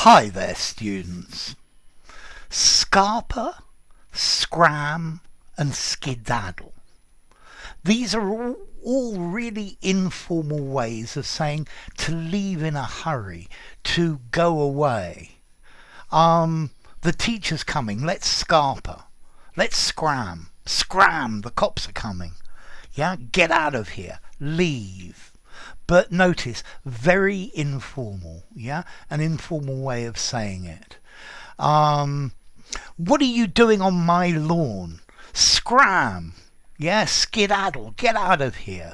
Hi there, students. Scarper, scram and skedaddle. These are all really informal ways of saying to leave in a hurry, to go away. The teacher's coming, let's scarper. Let's scram. Scram, the cops are coming. Yeah, get out of here. Leave. But notice, very informal, yeah? An informal way of saying it. What are you doing on my lawn? Scram. Yeah, skedaddle. Get out of here.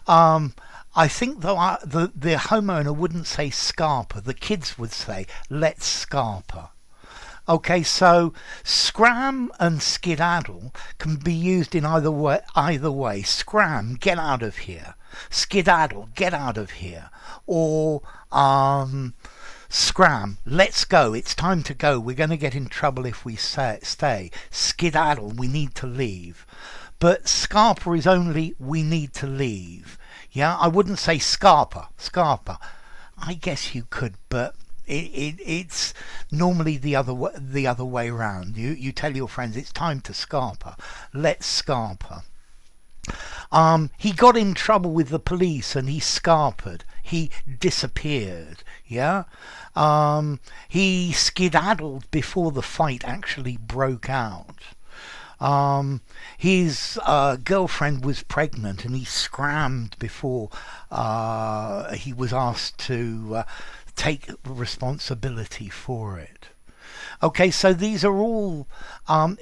I think though the homeowner wouldn't say scarper. The kids would say, let's scarper. Okay, so scram and skedaddle can be used in either way. Scram, get out of here. Skedaddle, get out of here. Or scram, let's go. It's time to go. We're going to get in trouble if we stay. Skedaddle, we need to leave. But scarper is only we need to leave. Yeah, I wouldn't say scarper. I guess you could, but it's normally the other way around. You tell your friends it's time to scarper. Let's scarper. He got in trouble with the police and he scarpered. He disappeared. Yeah. He skedaddled before the fight actually broke out. His girlfriend was pregnant and he scrammed before he was asked to take responsibility for it. Okay, so these are all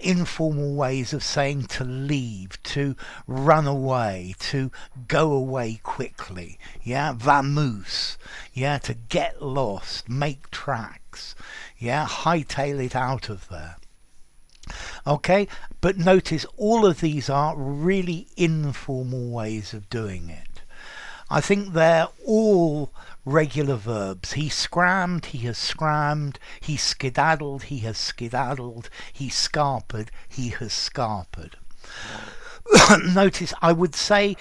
informal ways of saying to leave, to run away, to go away quickly. Yeah, vamoose. Yeah, to get lost, make tracks. Yeah, hightail it out of there. Okay, but notice all of these are really informal ways of doing it. I think they're all regular verbs. He scrammed, he has scrammed. He skedaddled, he has skedaddled. He scarpered, he has scarpered. Notice I would say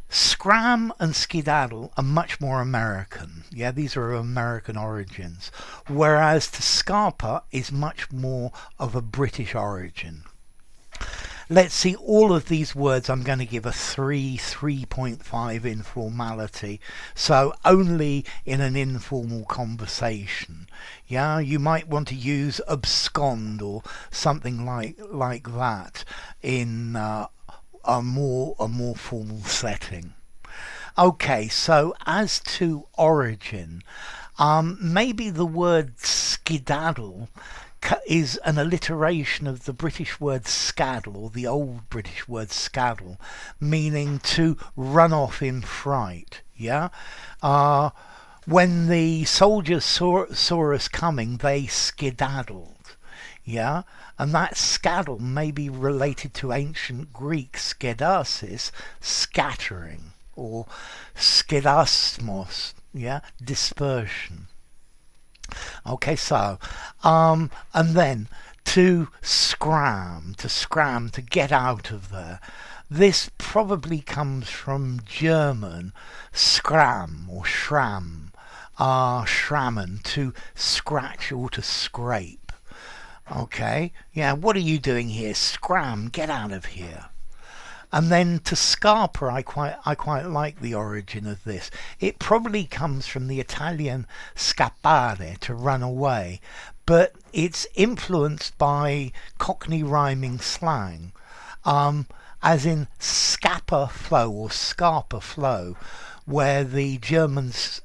scram and skedaddle are much more American. Yeah, these are American origins. Whereas to scarper is much more of a British origin. Let's see, all of these words I'm going to give a 3.5 informality. So only in an informal conversation. Yeah, you might want to use abscond or something like that in a more formal setting. Okay, so as to origin, maybe the word skedaddle is an alliteration of the British word scaddle, or the old British word scaddle, meaning to run off in fright. Yeah, when the soldiers saw us coming, they skedaddled. Yeah, and that scaddle may be related to ancient Greek skedasis, scattering, or skedasmos, yeah, dispersion. Okay, so and then to scram, to get out of there. This probably comes from German scram or schramm, schrammen, to scratch or to scrape. Okay, yeah, what are you doing here? Scram, get out of here. And then to scarper, I quite like the origin of this. It probably comes from the Italian scappare, to run away, but it's influenced by Cockney rhyming slang, as in scapper flow or scarper flow, where the Germans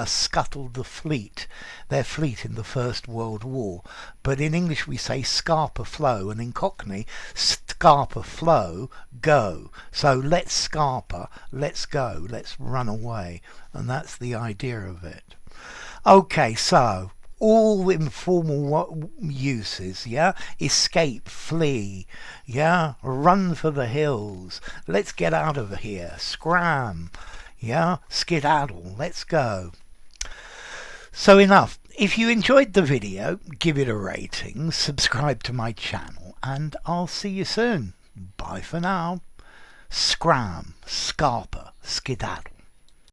scuttled their fleet in the First World War. But in English we say scarper flow, and in Cockney, scarper flow, go. So let's scarper, let's go, let's run away. And that's the idea of it. Okay, so all informal uses, yeah? Escape, flee, yeah? Run for the hills, let's get out of here, scram, yeah, skedaddle, let's go. So enough. If you enjoyed the video, give it a rating, subscribe to my channel, and I'll see you soon. Bye for now. Scram, Scarper, Skedaddle.